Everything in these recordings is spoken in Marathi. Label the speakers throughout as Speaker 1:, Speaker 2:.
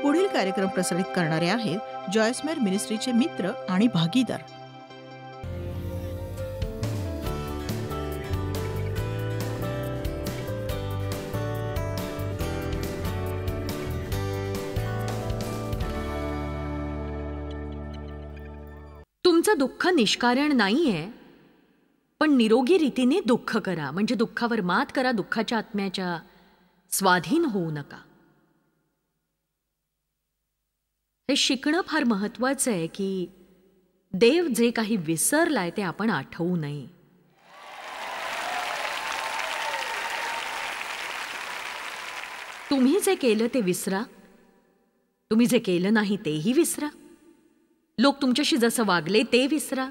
Speaker 1: पुढील कार्यक्रम प्रसारित करणारे आहेत जॉयस्मेर मिनिस्ट्रीचे मित्र आणि भागीदार.
Speaker 2: तुमचं दुःख निष्कारण नाहीये, पण निरोगी रीतीने दुःख करा, म्हणजे दुःखावर मात करा, दुःखाच्या आत्म्याच्या स्वाधीन होऊ नका. हे शिकणं फार महत्वाचं आहे की देव जे काही विसरलाय ते आपण आठवू नये. तुम्ही जे केलं ते विसरा, तुम्ही जे केलं नाही तेही विसरा, लोक तुमच्याशी जसं वागले ते विसरा,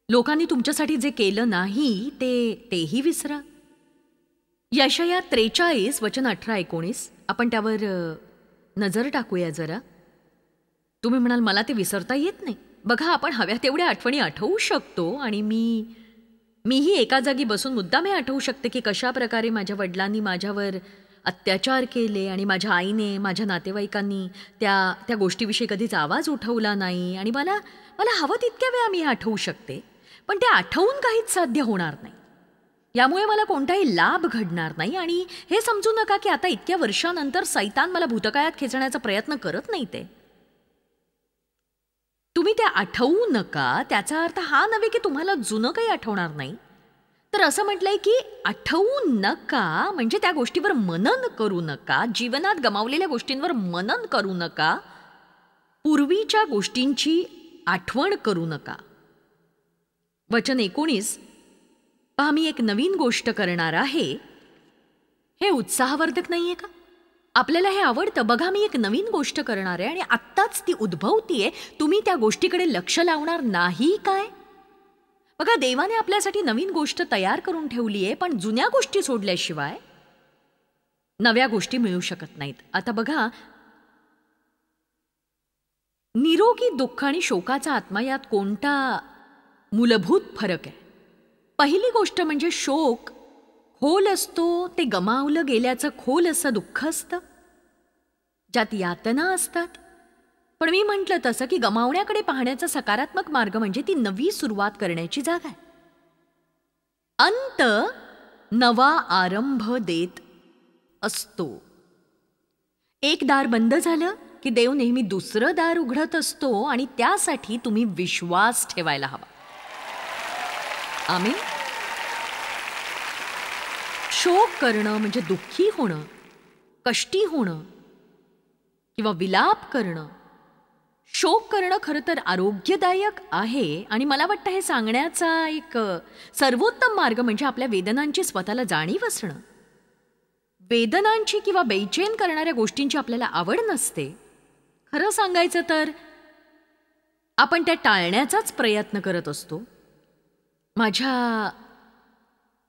Speaker 2: लोकांनी तुमच्यासाठी जे केलं नाही तेही विसरा. यशाया 43 वचन 18-19 आपण त्यावर नजर टाकूया जरा. तुम्ही म्हणाल मला ते विसरता येत नाही. बघा, आपण हव्या तेवढ्या आठवणी आठवू शकतो आणि मीही एका जागी बसून मुद्दाम आठवू शकते की कशा प्रकारे माझ्या वडिलांनी माझ्यावर अत्याचार केले आणि माझ्या आईने, माझ्या नातेवाईकांनी त्या गोष्टीविषयी कधीच आवाज उठवला नाही. आणि मला हवं तितक्या वेळा मी आठवू शकते, पण ते आठवून काहीच साध्य होणार नाही. यामुळे मला कोणताही लाभ घडणार नाही. आणि हे समजू नका की आता इतक्या वर्षानंतर सैतान मला भूतकाळात खेचण्याचा प्रयत्न करत नाही. ते तुम्ही ते आठवू नका, त्याचा अर्थ हा नव्हे की तुम्हाला जुनं काही आठवणार नाही. तर असं म्हटलंय की आठवू नका म्हणजे त्या गोष्टीवर मनन करू नका, जीवनात गमावलेल्या गोष्टींवर मनन करू नका, पूर्वीच्या गोष्टींची आठवण करू नका. वचन 19, पहा मी एक नवीन गोष्ट करणार आहे. हे उत्साहवर्धक नाहीये का? आपल्याला हे आवडतं. बघा, मी एक नवीन गोष्ट करणार आहे आणि आत्ताच ती उद्भवतीये. तुम्ही त्या गोष्टीकडे लक्ष लावणार नाही काय? बघा, देवाने आपल्यासाठी नवीन गोष्ट तयार करून ठेवली आहे, पण जुन्या गोष्टी सोडल्याशिवाय नव्या गोष्टी मिळू शकत नाहीत. आता बघा, निरोगी दुःख आणि शोकाचा आत्मा यात कोणता मूलभूत फरक आहे? पहिली गोष्ट म्हणजे शोक खोल असतो, ते गमावलं गेल्याचं खोल असं दुःख असतं ज्यात यातना असतात. पण मी म्हटलं तसं की गमावण्याकडे पाहण्याचा सकारात्मक मार्ग म्हणजे ती नवी सुरुवात करण्याची जागा आहे. अंत नवा आरंभ देत असतो. एक दार बंद झालं की देव नेहमी दुसरं दार उघडत असतो आणि त्यासाठी तुम्ही विश्वास ठेवायला हवा. आमीन. शोक करणं म्हणजे दुःखी होणं, कष्टी होणं किंवा विलाप करणं. शोक करणं खरं तर आरोग्यदायक आहे आणि मला वाटतं हे सांगण्याचा एक सर्वोत्तम मार्ग म्हणजे आपल्या वेदनांची स्वतःला जाणीव असणं. वेदनांची किंवा बेचैन करणाऱ्या गोष्टींची आपल्याला आवड नसते. खरं सांगायचं तर आपण त्या टाळण्याचाच प्रयत्न करत असतो.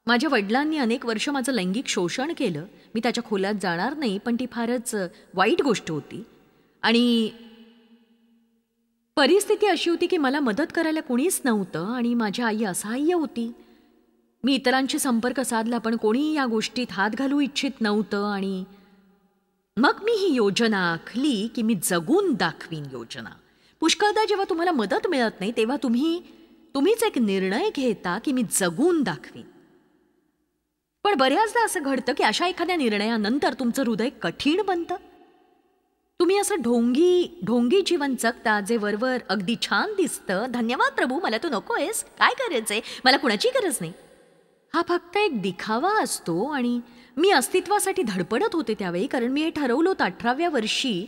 Speaker 2: माझ्या वडिलांनी अनेक वर्ष माझं लैंगिक शोषण केलं. मी त्याच्या खोलात जाणार नाही, पण ती फारच वाईट गोष्ट होती. आणि परिस्थिती अशी होती की मला मदत करायला कोणीच नव्हतं आणि माझी आई असहाय्य होती. मी इतरांशी संपर्क साधला, पण कोणीही या गोष्टीत हात घालू इच्छित नव्हतं. आणि मग मी ही योजना आखली की मी जगून दाखवीन योजना. पुष्कळदा जेव्हा तुम्हाला मदत मिळत नाही तेव्हा तुम्हीच एक निर्णय घेता की मी जगून दाखवीन. पण बऱ्याचदा असं घडतं की अशा एखाद्या निर्णयानंतर तुमचं हृदय कठीण बनतं. तुम्ही असं ढोंगी जीवन जगता जे वरवर अगदी छान दिसतं. धन्यवाद प्रभू, मला तू नकोयस, काय करायचंय, मला कुणाची गरज नाही. हा फक्त एक दिखावा असतो. आणि मी अस्तित्वासाठी धडपडत होते त्यावेळी, कारण मी हे ठरवलं होतं 18व्या वर्षी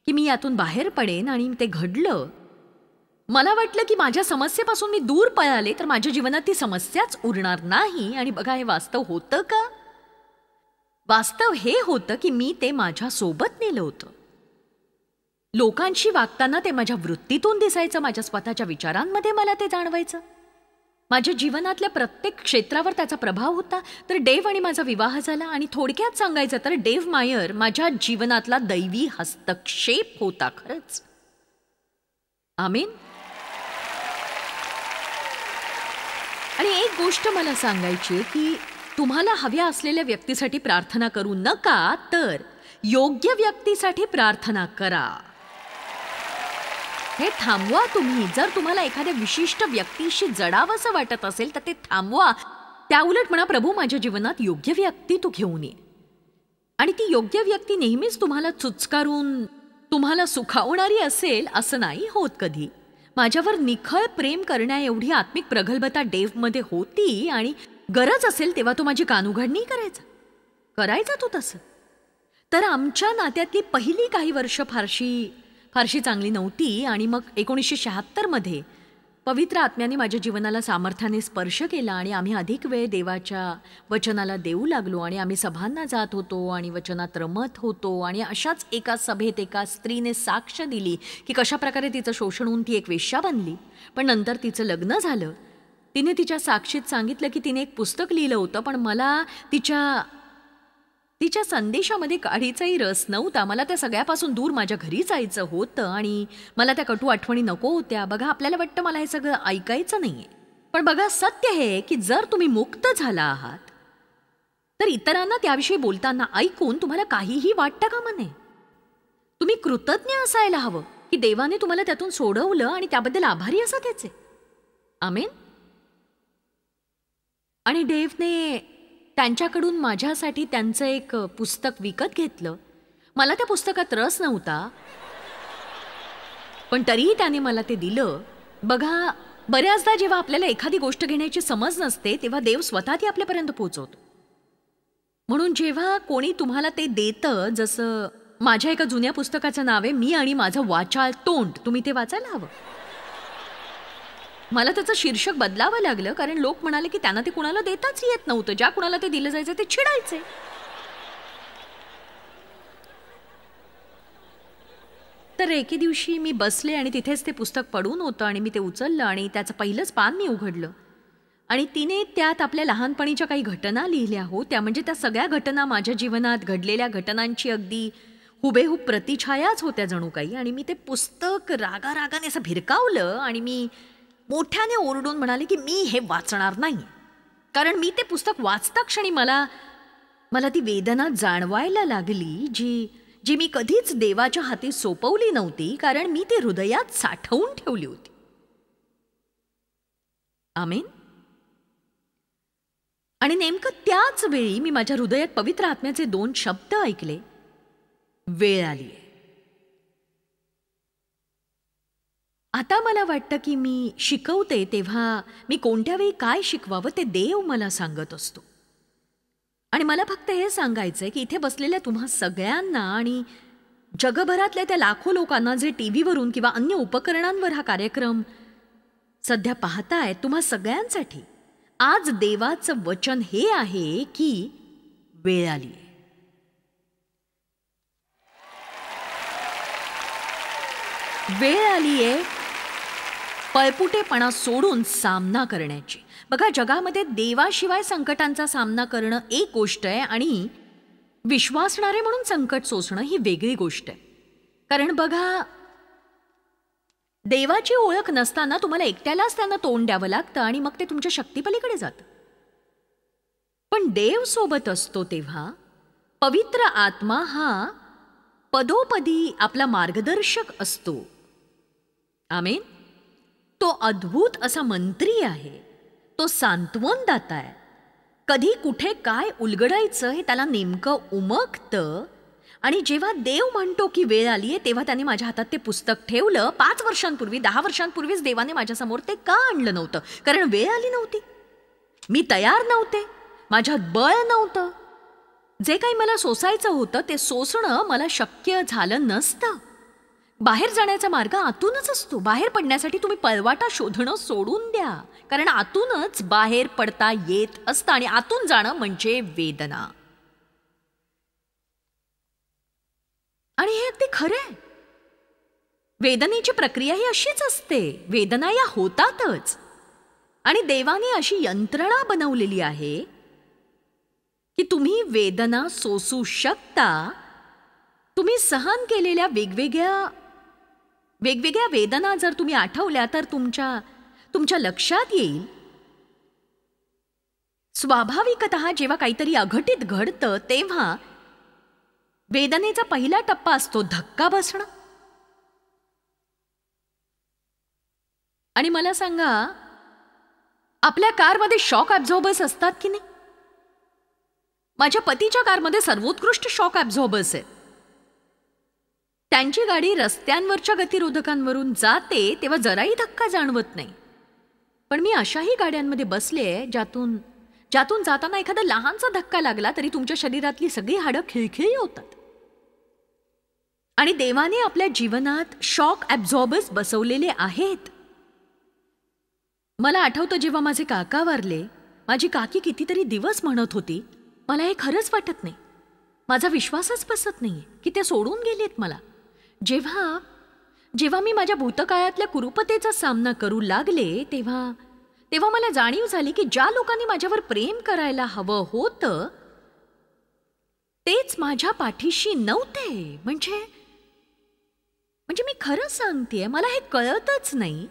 Speaker 2: की मी यातून बाहेर पडेन. आणि ते घडलं. मला वाटलं की माझ्या समस्येपासून मी दूर पळाले तर माझ्या जीवनात ती समस्याच उरणार नाही. आणि बघा, हे वास्तव होतं का? वास्तव हे होतं की मी ते माझ्या सोबत नेलं होतं. लोकांशी वागताना ते माझ्या वृत्तीतून दिसायचं, माझ्या स्वतःच्या विचारांमध्ये मला ते जाणवायचं. माझ्या जीवनातल्या प्रत्येक क्षेत्रावर त्याचा प्रभाव होता. तर डेव्ह आणि माझा विवाह झाला. आणि थोडक्यात सांगायचं तर डेव्ह मायर माझ्या जीवनातला दैवी हस्तक्षेप होता. खरंच. आमीन. आणि एक गोष्ट मला सांगायची की तुम्हाला हव्या असलेल्या व्यक्तीसाठी प्रार्थना करू नका, तर योग्य व्यक्तीसाठी प्रार्थना करा. हे थांबवा तुम्ही. जर तुम्हाला एखाद्या विशिष्ट व्यक्तीशी जडावंसं वाटत असेल तर ते थांबवा. त्याउलट म्हणा, प्रभू माझ्या जीवनात योग्य व्यक्ती तू घेऊन ये. आणि ती योग्य व्यक्ती नेहमीच तुम्हाला चुचकारून तुम्हाला सुखावणारी असेल असं नाही होत कधी. माझ्यावर निखळ प्रेम करण्या एवढी आत्मिक प्रगल्भता डेव्हमध्ये होती आणि गरज असेल तेव्हा तो माझी कानउघाडणी करायचा तो तसं. तर आमच्या नात्यातली पहिली काही वर्ष फारशी चांगली नव्हती आणि मग 1976 पवित्र आत्म्याने माझ्या जीवनाला सामर्थ्याने स्पर्श केला आणि आम्ही अधिक वेळ देवाच्या वचनाला देऊ लागलो आणि आम्ही सभांना जात होतो आणि वचनात रमत होतो. आणि अशाच एका सभेत एका स्त्रीने साक्ष दिली की कशा प्रकारे तिचं शोषण होऊन ती एक वेश्या बनली, पण नंतर तिचं लग्न झालं. तिने तिच्या साक्षीत सांगितलं की तिने एक पुस्तक लिहिलं होतं, पण मला तिच्या संदेशामध्ये काडीचाही रस नव्हता. मला त्या सगळ्यापासून दूर माझ्या घरी जायचं होतं आणि मला त्या कटू आठवणी नको होत्या. बघा, आपल्याला वाटतं मला हे सगळं ऐकायचं नाहीये, पण बघा सत्य हे की जर तुम्ही मुक्त झाला आहात तर इतरांना त्याविषयी बोलताना ऐकून तुम्हाला काहीही वाटतं कामा नये. तुम्ही कृतज्ञ असायला हवं की देवाने तुम्हाला त्यातून सोडवलं आणि त्याबद्दल आभारी असा त्याचे. आमेन. आणि डेव्हने त्यांच्याकडून माझ्यासाठी त्यांचं एक पुस्तक विकत घेतलं. मला त्या पुस्तकात रस नव्हता, पण तरीही त्याने मला ते दिलं. बघा, बऱ्याचदा जेव्हा आपल्याला एखादी गोष्ट घेण्याची समज नसते तेव्हा देव स्वतः ती आपल्यापर्यंत पोहोचवतो. म्हणून जेव्हा कोणी तुम्हाला ते देतं, जसं माझ्या एका जुन्या पुस्तकाचं नाव आहे मी आणि माझं वाचाळ तोंड, तुम्ही ते वाचायला हवं. मला त्याचं शीर्षक बदलावं लागलं कारण लोक म्हणाले की त्यांना ते कुणाला देताच येत नव्हतं. ज्या कुणाला ते दिलं जायचं ते चिडायचे. तर एके दिवशी मी बसले आणि तिथेच ते पुस्तक पडून होतं आणि मी ते उचललं आणि त्याचं पहिलंच पान मी उघडलं आणि तिने त्यात आपल्या लहानपणीच्या काही घटना लिहिल्या होत्या. म्हणजे त्या सगळ्या घटना माझ्या जीवनात घडलेल्या घटनांची अगदी हुबेहूब प्रतिछायाच होत्या जणू काही. आणि मी ते पुस्तक रागारागाने असं भिरकावलं आणि मी मोठ्याने ओरडून म्हणाले की मी हे वाचणार नाही. कारण मी ते पुस्तक वाचता क्षणी मला ती वेदना जाणवायला लागली जी मी कधीच देवाच्या हाती सोपवली नव्हती, कारण मी ती हृदयात साठवून ठेवली होती. आमेन. आणि नेमकं त्याच वेळी मी माझ्या हृदयात पवित्र आत्म्याचे 2 शब्द ऐकले, वेळ आली आहे. आता मला वाटतं की मी शिकवते तेव्हा मी कोणत्या वेळी काय शिकवावं ते देव मला सांगत असतो. आणि मला फक्त हे सांगायचंय की इथे बसलेल्या तुम्हा सगळ्यांना आणि जगभरातल्या त्या लाखो लोकांना जे टीव्हीवरून किंवा अन्य उपकरणांवर हा कार्यक्रम सध्या पाहताय, तुम्हा सगळ्यांसाठी आज देवाचं वचन हे आहे की वेळ आली आहे. वेळ आली आहे पळपुटेपणा सोडून सामना करण्याची. बघा, जगामध्ये देवाशिवाय संकटांचा सामना करणं एक गोष्ट आहे आणि विश्वासणारे म्हणून संकट सोसणं ही वेगळी गोष्ट आहे. कारण बघा, देवाची ओळख नसताना तुम्हाला एकट्यालाच त्यांना तोंड द्यावं लागतं आणि मग ते तुमच्या शक्तीपलीकडे जातं. पण देव सोबत असतो तेव्हा पवित्र आत्मा हा पदोपदी आपला मार्गदर्शक असतो. आमेन. तो अद्भुत असा मंत्री आहे. तो सांत्वनदाता आहे. कधी कुठे काय उलगडायचं हे त्याला नेमकं उमगतं. आणि जेव्हा देव म्हणतो की वेळ आली आहे तेव्हा त्याने माझ्या हातात ते पुस्तक ठेवलं. 5 वर्षांपूर्वी 10 वर्षांपूर्वीच देवाने माझ्यासमोर ते का आणलं नव्हतं? कारण वेळ आली नव्हती. मी तयार नव्हते. माझ्यात बळ नव्हतं. जे काही मला सोसायचं होतं ते सोसणं मला शक्य झालं नसतं. बाहेर जाण्याचा मार्ग आतूनच असतो. बाहेर पडण्यासाठी तुम्ही पळवाटा शोधणं सोडून द्या, कारण आतूनच बाहेर पडता येत असतं. आणि आतून जाणं म्हणजे वेदना. आणि हे अगदी खरं आहे. वेदनेची प्रक्रिया ही अशीच असते. वेदना या होतातच. आणि देवाने अशी यंत्रणा बनवलेली आहे की तुम्ही वेदना सोसू शकता. तुम्ही सहन केलेल्या वेगवेगळ्या वेदना जर तुम्ही आठवल्या तर तुमच्या लक्षात येईल स्वाभाविकतः जेव्हा काहीतरी अघटित घडतं तेव्हा वेदनेचा पहिला टप्पा असतो धक्का बसणं. आणि मला सांगा, आपल्या कारमध्ये शॉक ॲब्झॉर्बर्स असतात की नाही? माझ्या पतीच्या कारमध्ये सर्वोत्कृष्ट शॉक ॲब्झॉर्बर्स आहेत. त्यांची गाडी रस्त्यांवरच्या गतिरोधकांवरून जाते तेव्हा जराही धक्का जाणवत नाही. पण मी अशाही गाड्यांमध्ये बसले ज्यातून जाताना एखादा लहानसा धक्का लागला तरी तुमच्या शरीरातली सगळी हाडं खिळखिळी होतात. आणि देवाने आपल्या जीवनात शॉक ॲब्झॉर्बर्स बसवलेले आहेत. मला आठवतं जेव्हा माझे काका वारले, माझी काकी कितीतरी दिवस म्हणत होती, मला हे खरंच वाटत नाही, माझा विश्वासच बसत नाहीये की ते सोडून गेलेत मला. जेव्हा मी माझ्या भूतकाळातल्या कुरूपतेचा सामना करू लागले तेव्हा मला जाणीव झाली की ज्या लोकांनी माझ्यावर प्रेम करायला हवं होतं तेच माझ्या पाठीशी नव्हते. म्हणजे मी खरं सांगतेय, मला हे कळतच नाही.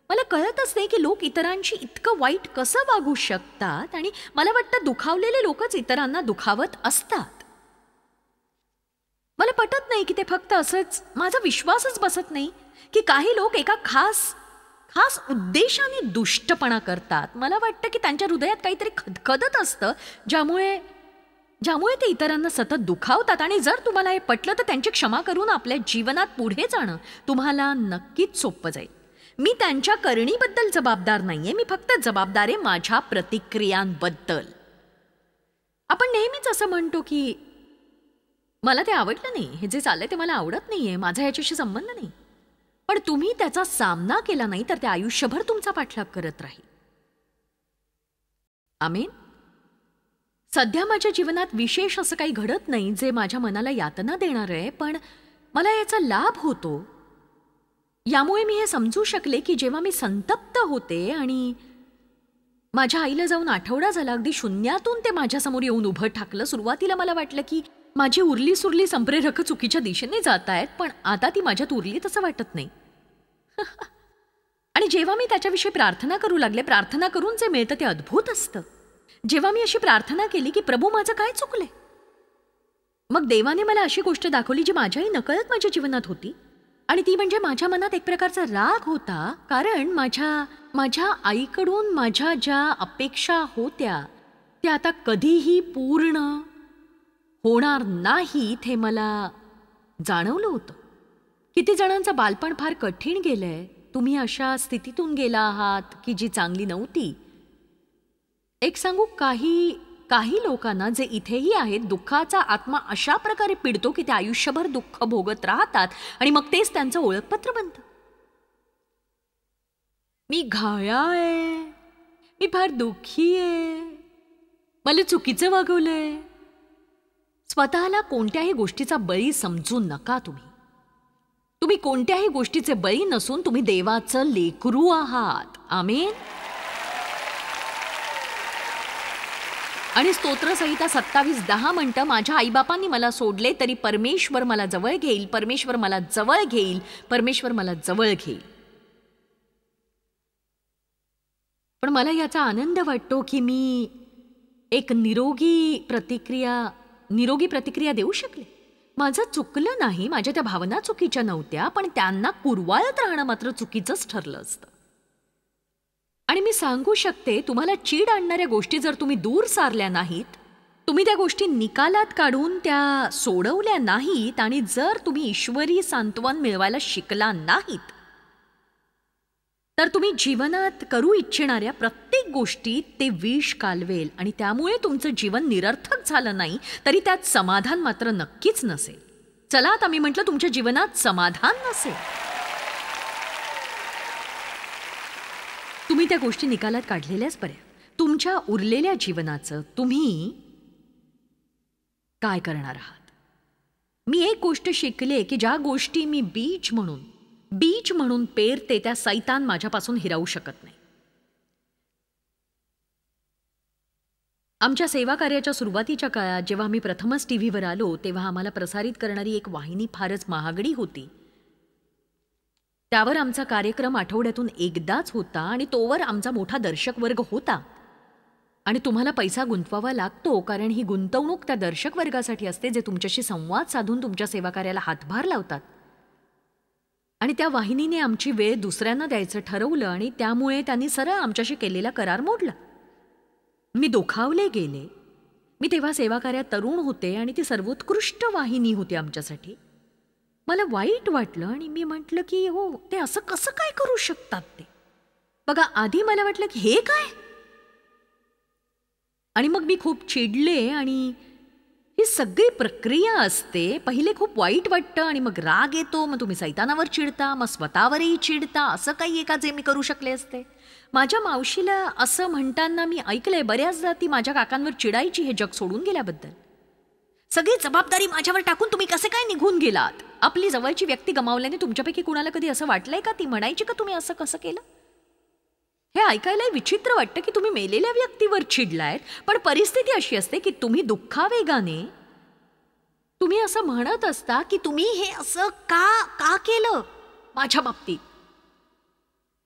Speaker 2: मला कळतच नाही की लोक इतरांशी इतकं वाईट कसं वागू शकतात. आणि मला वाटतं दुखावलेले लोकच इतरांना दुखावत असतात. मला पटत नाही की ते फक्त असंच, माझा विश्वासच बसत नाही की काही लोक एका खास उद्देशाने दुष्टपणा करतात. मला वाटतं की त्यांच्या हृदयात काहीतरी खदखदत असतं ज्यामुळे ते इतरांना सतत दुखावतात. आणि जर तुम्हाला हे पटलं तर त्यांची क्षमा करून आपल्या जीवनात पुढे जाणं तुम्हाला नक्कीच सोपं जाईल. मी त्यांच्या करणीबद्दल जबाबदार नाहीये, मी फक्त जबाबदार आहे माझ्या प्रतिक्रियांबद्दल. आपण नेहमीच असं म्हणतो की मला ते आवडलं नाही, हे जे चाललंय ते मला आवडत नाहीये, माझा याच्याशी संबंध नाही. पण तुम्ही त्याचा सामना केला नाही तर ते आयुष्यभर तुमचा पाठलाग करत राहील. आमेन. सध्या माझ्या जीवनात विशेष असं काही घडत नाही जे माझ्या मनाला यातना देणार आहे, पण मला याचा लाभ होतो. यामुळे मी हे समजू शकले की जेव्हा मी संतप्त होते आणि माझ्या आईला जाऊन आठवडा झाला, अगदी शून्यातून ते माझ्यासमोर येऊन उभं ठाकलं. सुरुवातीला मला वाटलं की माझी उरली सुरली संप्रेरक चुकीच्या दिशेने जात आहेत, पण आता ती माझ्यात उरली तसं वाटत नाही. आणि जेव्हा मी त्याच्याविषयी प्रार्थना करू लागले, प्रार्थना करून जे मिळतं ते अद्भुत असतं. जेव्हा मी अशी प्रार्थना केली की प्रभू माझं काय चुकलंय, मग देवाने मला अशी गोष्ट दाखवली जी माझ्याही नकळत माझ्या जीवनात होती. आणि ती म्हणजे माझ्या मनात एक प्रकारचा राग होता, कारण माझ्या आईकडून माझ्या ज्या अपेक्षा होत्या त्या आता कधीही पूर्ण होणार नाहीत हे मला जाणवलं होतं. किती जणांचं बालपण फार कठीण गेलंय. तुम्ही अशा स्थितीतून गेला आहात की जी चांगली नव्हती. एक सांगू, काही लोकांना जे इथेही आहेत, दुःखाचा आत्मा अशा प्रकारे पिडतो की ते आयुष्यभर दुःख भोगत राहतात आणि मग तेच त्यांचं ओळखपत्र बनतं. मी घाया आहे, मी फार दुःखी आहे, मला चुकीचं वागवलंय. स्वतःला कोणत्याही गोष्टीचा बळी समजू नका. तुम्ही कोणत्याही गोष्टीचे बळी नसून तुम्ही देवाचं लेकरू आहात. आमेन. आणि स्तोत्रसंहिता 27:10 म्हणतं, माझ्या आईबापांनी मला सोडले तरी परमेश्वर मला जवळ घेईल, परमेश्वर मला जवळ घेईल, परमेश्वर मला जवळ घेईल. पण मला याचा आनंद वाटतो की मी एक निरोगी प्रतिक्रिया देऊ शकले. माझं चुकलं नाही, माझ्या त्या भावना चुकीच्या नव्हत्या, पण त्यांना कुरवाळत राहणं मात्र चुकीचंच ठरलं असतं. आणि मी सांगू शकते, तुम्हाला चीड आणणाऱ्या गोष्टी जर तुम्ही दूर सारल्या नाहीत, तुम्ही त्या गोष्टी निकालात काढून त्या सोडवल्या नाहीत, आणि जर तुम्ही ईश्वरी सांत्वन मिळवायला शिकला नाहीत, तर तुम्ही जीवनात करू इच्छिणाऱ्या प्रत्येक गोष्टीत ते विष कालवेल आणि त्यामुळे तुमचं जीवन निरर्थक झालं नाही तरी त्यात समाधान मात्र नक्कीच नसेल. चला, आता मी म्हटलं तुमच्या जीवनात समाधान नसेल. तुम्ही त्या गोष्टी निकालात काढलेल्याच बऱ्या. तुमच्या उरलेल्या जीवनाचं तुम्ही काय करणार आहात? मी एक गोष्ट शिकले की ज्या गोष्टी मी बीज म्हणून पेरते त्या सैतान माझ्यापासून हिरावू शकत नाही. आमच्या सेवा कार्याच्या सुरुवातीच्या काळात जेव्हा आम्ही प्रथमच टीव्हीवर आलो तेव्हा आम्हाला प्रसारित करणारी एक वाहिनी फारच महागडी होती. त्यावर आमचा कार्यक्रम आठवड्यातून एकदाच होता आणि तोवर आमचा मोठा दर्शक वर्ग होता. आणि तुम्हाला पैसा गुंतवावा लागतो, कारण ही गुंतवणूक त्या दर्शक वर्गासाठी असते जे तुमच्याशी संवाद साधून तुमच्या सेवाकार्याला हातभार लावतात. आणि त्या वाहिनीने आमची वेळ दुसऱ्यांना द्यायचं ठरवलं आणि त्यामुळे त्यांनी सरळ आमच्याशी केलेला करार मोडला. मी दुखावले गेले. मी तेव्हा सेवाकार्यात तरुण होते आणि ती सर्वोत्कृष्ट वाहिनी होती आमच्यासाठी. मला वाईट वाटलं आणि मी म्हटलं की हो, ते असं कसं काय करू शकतात ते. बघा, आधी मला वाटलं की हे काय, आणि मग मी खूप चिडले. आणि ही सगळी प्रक्रिया असते. पहिले खूप वाईट वाटतं आणि मग राग येतो, मग तुम्ही सैतानावर चिडता, मग स्वतःवरही चिडता. असं काही आहे का जे मी करू शकले असते? माझ्या मावशीला असं म्हणताना मी ऐकलंय बऱ्याचदा, ती माझ्या काकांवर चिडायची हे जग सोडून गेल्याबद्दल. सगळी जबाबदारी माझ्यावर टाकून तुम्ही कसे काय निघून गेलात? आपली जवळची व्यक्ती गमावल्याने तुमच्यापैकी कुणाला कधी असं वाटलंय का? ती म्हणायची का तुम्ही असं कसं केलं? हे ऐकायला विचित्र वाटतं की तुम्ही मेलेल्या व्यक्तीवर चिडलायत, पण परिस्थिती अशी असते की तुम्ही दुःखावेगाने तुम्ही असं म्हणत असता की तुम्ही हे असं का केलं माझ्या बाबतीत.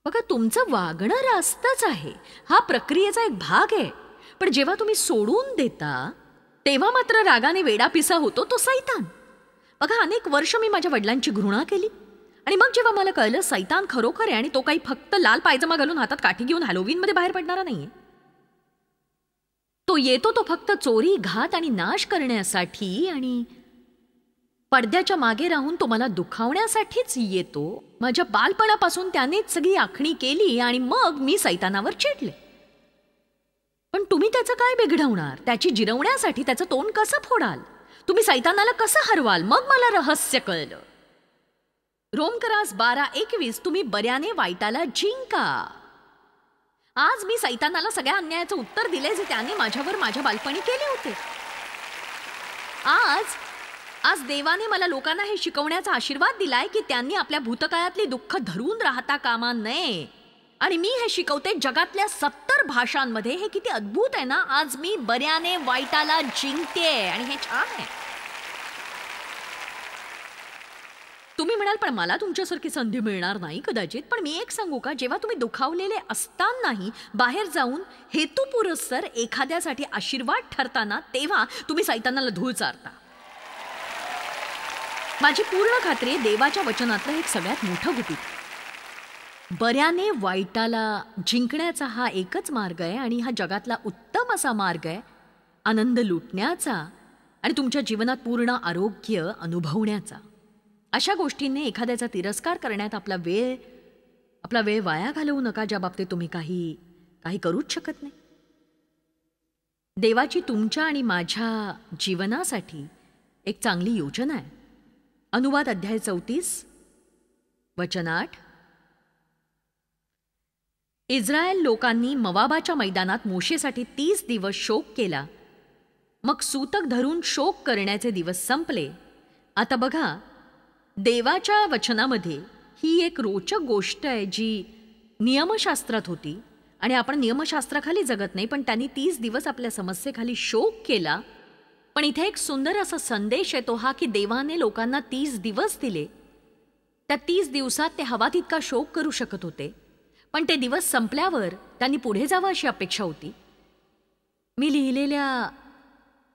Speaker 2: बघा, तुमचं वागणं रास्तच आहे, हा प्रक्रियेचा एक भाग आहे. पण जेव्हा तुम्ही सोडून देता तेव्हा मात्र रागाने वेडापिसा होतो तो सैतान. बघा, अनेक वर्ष मी माझ्या वडिलांची घृणा केली आणि मग जेव्हा मला कळलं सैतान खरोखर आहे आणि तो काही फक्त लाल पायजमा घालून हातात काठी घेऊन हॅलोवीनमध्ये बाहेर पडणारा नाहीये. तो येतो तो फक्त चोरी, घात आणि नाश करण्यासाठी आणि पडद्याच्या मागे राहून तो मला दुखावण्यासाठीच येतो. माझ्या बालपणापासून त्यानेच सगळी आखणी केली आणि मग मी सैतानावर चिडले. पण तुम्ही त्याचं काय बिघडवणार? त्याची जिरवण्यासाठी त्याचं तोंड कसं फोडाल? तुम्ही सैतानाला कसं हरवाल? मग मला रहस्य कळलं. रोमकरास 12:21, तुम्ही बऱ्याने वाईटाला जिंका. आज मी सैतानाला सगळ्या अन्यायाचं उत्तर दिले जे त्याने माझ्यावर माझ्या बालपणी केले होते. आज देवाने मला लोकांना हे शिकवण्याचा आशीर्वाद दिलाय की त्यांनी आपल्या भूतकाळातली दुःख धरून राहता कामा नये. आणि मी हे शिकवते जगातल्या 70 भाषांमध्ये. हे किती अद्भुत आहे ना. आज मी बऱ्याने वाईटाला जिंकते आणि हे छान आहे. तुम्ही म्हणाल पण मला तुमच्यासारखी संधी मिळणार नाही कदाचित. पण मी एक सांगू का, जेव्हा तुम्ही दुखावलेले असतानाही बाहेर जाऊन हेतुपुरस्सर एखाद्यासाठी आशीर्वाद ठरताना, तेव्हा तुम्ही सैतानाला धूळ चारता. माझी पूर्ण खात्री आहे देवाच्या वचनातलं एक सगळ्यात मोठं गुपित. बऱ्याने वाईटाला जिंकण्याचा हा एकच मार्ग आहे आणि हा जगातला उत्तम असा मार्ग आहे आनंद लुटण्याचा आणि तुमच्या जीवनात पूर्ण आरोग्य अनुभवण्याचा. अशा गोष्टींनी एखाद्याचा तिरस्कार करण्यात आपला वेळ वाया घालवू नका, ज्या बाबतीत तुम्ही काही करूच शकत नाही. देवाची तुमच्या आणि माझ्या जीवनासाठी एक चांगली योजना आहे. अनुवाद अध्याय 34 वचन 8. इस्रायल लोकांनी मवाबाच्या मैदानात मोशेसाठी 30 दिवस शोक केला. मग सूतक धरून शोक करण्याचे दिवस संपले. आता बघा, देवाच्या वचनामध्ये ही एक रोचक गोष्ट आहे जी नियमशास्त्रात होती आणि आपण नियमशास्त्राखाली जगत नाही, पण त्यांनी 30 दिवस आपल्या समस्येखाली शोक केला. पण इथे एक सुंदर असा संदेश येतो हा की देवाने लोकांना 30 दिवस दिले. त्या 30 दिवसात ते हवा तितका शोक करू शकत होते, पण ते दिवस संपल्यावर त्यांनी पुढे जावं अशी अपेक्षा होती. मी लिहिलेल्या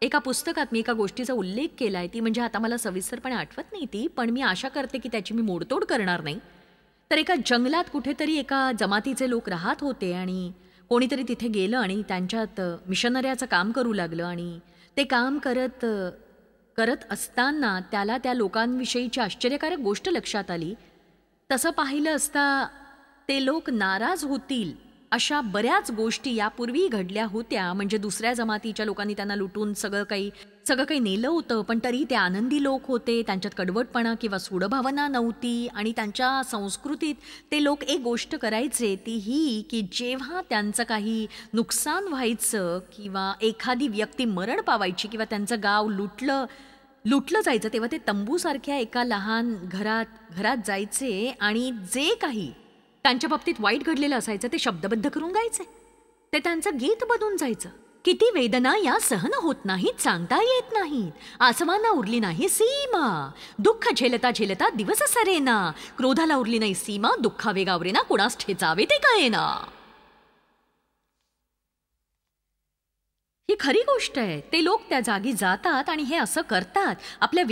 Speaker 2: एका पुस्तकात मी एका गोष्टीचा उल्लेख केलाय. ती म्हणजे आता मला सविस्तरपणे आठवत नाही ती, पण मी आशा करते की त्याची मी मोडतोड करणार नाही. तर एका जंगलात कुठेतरी एका जमातीचे लोक राहत होते आणि कोणीतरी तिथे गेलं आणि त्यांच्यात मिशनऱ्याचं काम करू लागलं आणि ते काम करत असताना त्याला त्या लोकांविषयीची आश्चर्यकारक गोष्ट लक्षात आली. तसं पाहिलं असता ते लोक नाराज होतील अशा बऱ्याच गोष्टी यापूर्वी घडल्या होत्या. म्हणजे दुसऱ्या जमातीच्या लोकांनी त्यांना लुटून सगळं काही नेलं होतं, पण तरी ते आनंदी लोक होते. त्यांच्यात कडवटपणा किंवा सूडभावना नव्हती आणि त्यांच्या संस्कृतीत ते लोक एक गोष्ट करायचे, ती ही की जेव्हा त्यांचं काही नुकसान व्हायचं किंवा एखादी व्यक्ती मरण पावायची किंवा त्यांचं गाव लुटलं जायचं, तेव्हा ते तंबूसारख्या एका लहान घरात जायचे आणि जे काही त्यांच्या बाबतीत वाईट घडलेलं असायचं ते शब्दबद्ध करून गायचे. ते त्यांचं गीत बनून जायचं. किती वेदना या सहन होत नाहीत, सांगता येत नाहीत. आसमाना उरली नाही सीमा, दुःख झेलता झेलता दिवस सरेना. क्रोधाला उरली नाही सीमा, दुःखावे गावरेना, कुणास ठेचावे ते कळेना. ही खरी गोष्ट आहे. ते लोक त्या जागी जातात आणि हे असं करतात. आपल्या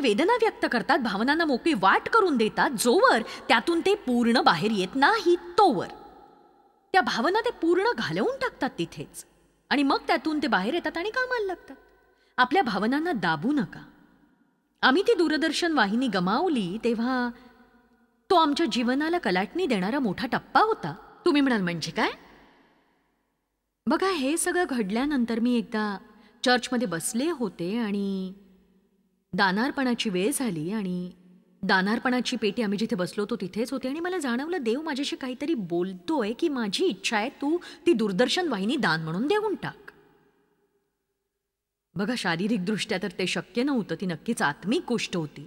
Speaker 2: वेदना व्यक्त करतात, भावनांना मोकळी वाट करून देतात. जोवर त्यातून ते पूर्ण बाहेर येत नाही तोवर त्या भावना ते पूर्ण घालवून टाकतात तिथेच, आणि मग त्यातून ते बाहेर येतात आणि कामाला लागतात. आपल्या भावनांना दाबू नका. आम्ही ती दूरदर्शन वाहिनी गमावली तेव्हा तो आमच्या जीवनाला कलाटणी देणारा मोठा टप्पा होता. तुम्ही म्हणाल म्हणजे काय? बघा, हे सगळं घडल्यानंतर मी एकदा चर्चमध्ये बसले होते आणि दानार्पणाची वेळ झाली आणि दानार्पणाची पेटी आम्ही जिथे बसलो होतो तिथेच होती आणि मला जाणवलं देव माझ्याशी काहीतरी बोलतोय की माझी इच्छा आहे तू ती दूरदर्शन वाहिनी दान म्हणून देऊन टाक. बघा, शारीरिकदृष्ट्या तर ते शक्य नव्हतं, ती नक्कीच आत्मिक गोष्ट होती.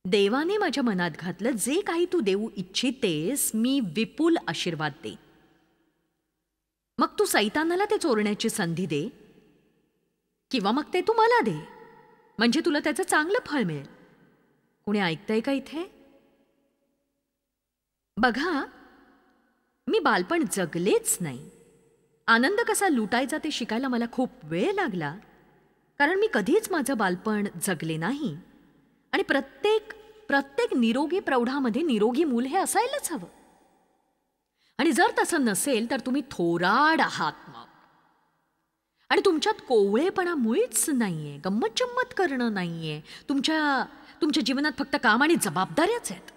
Speaker 2: देवाने माझ्या मनात घातलं, जे काही तू देऊ इच्छितेस मी विपुल आशीर्वाद दे. मग तू सैतानाला ते चोरण्याची संधी दे किंवा मग ते तू मला दे, म्हणजे तुला त्याचं चांगलं फळ मिळेल. कोणी ऐकतंय का इथे? बघा, मी बालपण जगलेच नाही. आनंद कसा लुटायचा ते शिकायला मला खूप वेळ लागला, कारण मी कधीच माझं बालपण जगले नाही. आणि प्रत्येक निरोगी प्रौढामध्ये निरोगी मूल हे असायलाच हवं. आणि जर तसं नसेल तर तुम्ही थोराड आहात मग. आणि तुमच्यात कोवळेपणा मुळीच नाहीये, गंमत जम्मत करणं नाहीये, तुमच्या जीवनात फक्त काम आणि जबाबदाऱ्याच आहेत.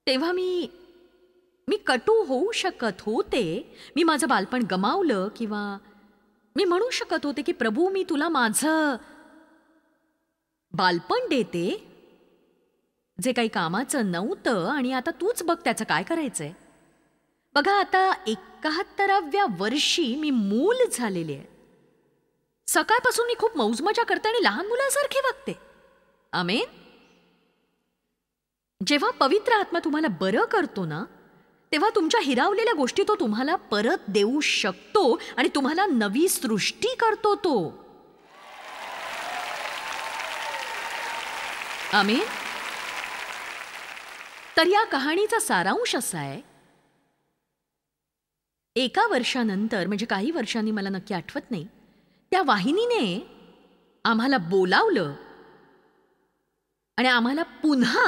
Speaker 2: तेव्हा मी कटू होऊ शकत होते. मी माझं बालपण गमावलं, किंवा मी म्हणू शकत होते की प्रभू, मी तुला माझं बालपण देते जे काही कामाचं नव्हतं आणि आता तूच बघ त्याचं काय करायचंय. बघा, आता 71व्या वर्षी मी मूल झालेले आहे. सकाळपासून मी खूप मौजमजा करते आणि लहान मुलासारखे वागते. आमेन. जेव्हा पवित्र आत्मा तुम्हाला बरं करतो ना, तेव्हा तुमच्या हिरावलेल्या गोष्टी तो तुम्हाला परत देऊ शकतो आणि तुम्हाला नवी सृष्टी करतो तो. आमेन. तर या कहाणीचा सारांश असा आहे, एका वर्षानंतर, म्हणजे काही वर्षांनी, मला नक्की आठवत नाही, त्या वाहिनीने आम्हाला बोलावलं आणि आम्हाला पुन्हा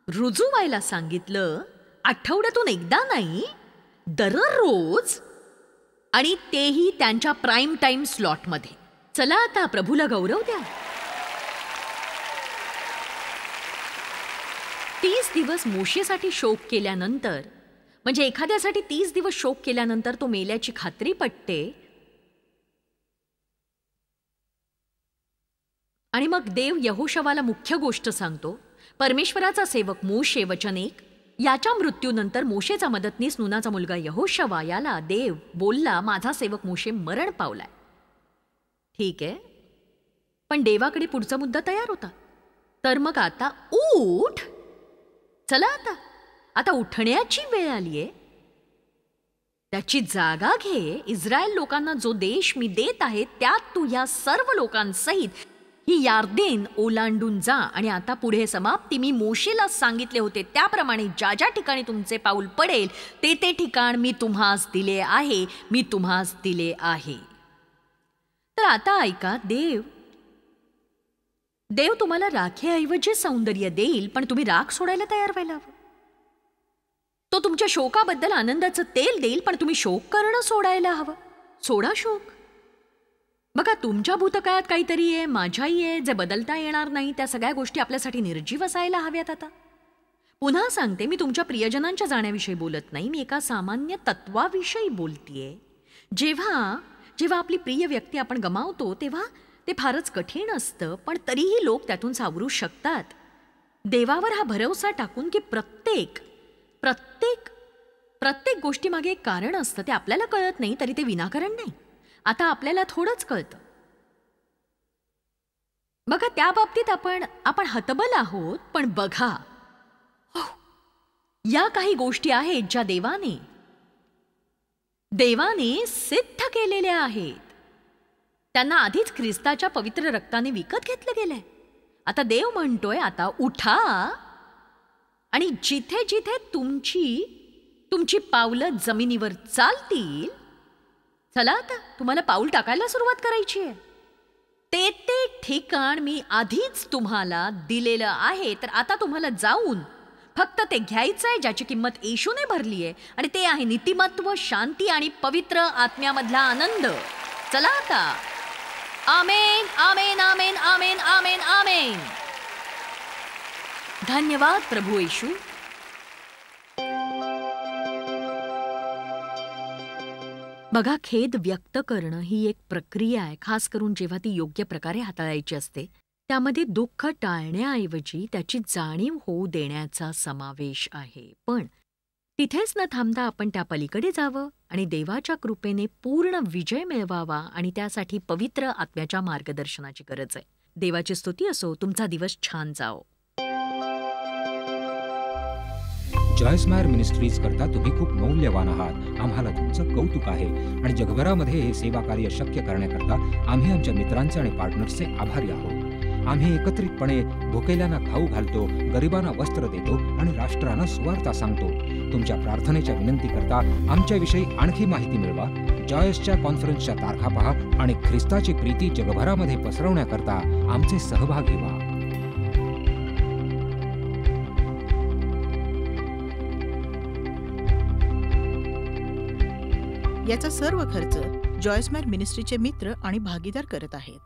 Speaker 2: रुजू व्हायला सांगितलं. आठवड्यातून एकदा नाही, दररोज, आणि तेही त्यांच्या प्राईम टाइम स्लॉटमध्ये. चला आता प्रभूला गौरव द्या. 30 दिवस मोशेसाठी शोक केल्यानंतर, म्हणजे एखाद्यासाठी 30 दिवस शोक केल्यानंतर तो मेल्याची खात्री पटते. आणि मग देव यहोशवाला मुख्य गोष्ट सांगतो. परमेश्वराचा सेवक मोशे, वचन 1, याच्या मृत्यूनंतर मोशेचा मदतनीस नूनाचा मुलगा यहोशवा याला देव बोलला, माझा सेवक मोशे मरण पावलाय. ठीक आहे, पण देवाकडे पुढचा मुद्दा तयार होता. तर मग आता उठ, चला आता उठण्याची वेळ आलीये. त्याची जागा घे. इस्रायल लोकांना जो देश मी देत आहे त्यात तू या सर्व लोकांसहित ही यार्देन ओलांडून जा. आणि आता पुढे समाप्ती. मी मोशेला सांगितले होते त्याप्रमाणे ज्या ज्या ठिकाणी तुमचे पाऊल पडेल ते ठिकाण मी तुम्हास दिले आहे, मी तुम्हास दिले आहे. तर आता ऐका, देव तुम्हाला राखेऐवजी सौंदर्य देईल, पण तुम्ही राख सोडायला तयार व्हायला हवं. तो तुमच्या शोकाबद्दल आनंदाचं तेल देईल, पण तुम्ही शोक करणं सोडायला हवं. सोडा शोक. बघा, तुमच्या भूतकाळात काहीतरी आहे, माझ्याही आहे, जे बदलता येणार नाही. त्या सगळ्या गोष्टी आपल्यासाठी निर्जीव असायला हव्यात. आता पुन्हा सांगते, मी तुमच्या प्रियजनांच्या जाण्याविषयी बोलत नाही, मी एका सामान्य तत्वाविषयी बोलतीये. जेव्हा आपली प्रिय व्यक्ती आपण गमावतो तेव्हा ते फारच कठीण असतं, पण तरीही लोक त्यातून सावरू शकतात. देवावर हा भरवसा टाकून की प्रत्येक गोष्टीमागे एक कारण असतं. ते आपल्याला कळत नाही तरी ते विनाकारण नाही. आता आपल्याला थोडंच कळतं. बघा, त्या बाबतीत आपण हतबल आहोत, पण बघा, या काही गोष्टी आहेत ज्या देवाने सिद्ध केलेल्या आहेत. त्यांना आधीच ख्रिस्ताच्या पवित्र रक्ताने विकत घेतलं गेलंय. आता देव म्हणतोय, आता उठा आणि जिथे जिथे तुमची तुमची पावलं जमिनीवर चालतील. चला आता तुम्हाला पाऊल टाकायला सुरुवात करायची आहे. ते ठिकाण मी आधीच तुम्हाला दिलेलं आहे, तर आता तुम्हाला जाऊन फक्त ते घ्यायचंय ज्याची किंमत येशूने भरली आहे, आणि ते आहे नीतिमत्व, शांती आणि पवित्र आत्म्यामधला आनंद. चला आता. आमेन, आमेन, आमेन, आमेन, आमेन, आमेन. धन्यवाद प्रभू येशू. बघा, खेद व्यक्त करणं ही एक प्रक्रिया आहे, खास करून जेव्हा ती योग्य प्रकारे हाताळायची असते. त्यामध्ये दुःख टाळण्याऐवजी त्याची जाणीव होऊ देण्याचा समावेश आहे. पण तिथेच न थांबता आपण त्या पलीकडे जावं आणि देवाच्या कृपेने पूर्ण विजय मिळवावा, आणि त्यासाठी पवित्र आत्म्याच्या मार्गदर्शनाची गरज आहे. देवाची स्तुती असो. तुमचा दिवस छान जाओ.
Speaker 3: जॉयस मायर मिनिस्ट्रीज करता तुम्ही खूप मौल्यवान आहात. आम्हाला तुमचं कौतुक आहे आणि जगभरामध्ये हे सेवा कार्य शक्य करण्याकरता आम्ही आमच्या मित्रांचे आणि पार्टनर्सचे आभारी आहोत. आम्ही एकत्रितपणे भुकेल्यांना खाऊ घालतो, गरिबांना वस्त्र देतो आणि राष्ट्रांना सुवार्ता सांगतो. तुमच्या प्रार्थनेच्या विनंती करता आमच्याविषयी आणखी माहिती मिळवा. जॉयसच्या कॉन्फरन्सच्या तारखा पहा आणि ख्रिस्ताची प्रीती जगभरामध्ये पसरवण्याकरता आमचे सहभागी व्हा.
Speaker 1: याचा सर्व खर्च जॉयस मायर मिनिस्ट्रीचे मित्र आणि भागीदार करत आहेत.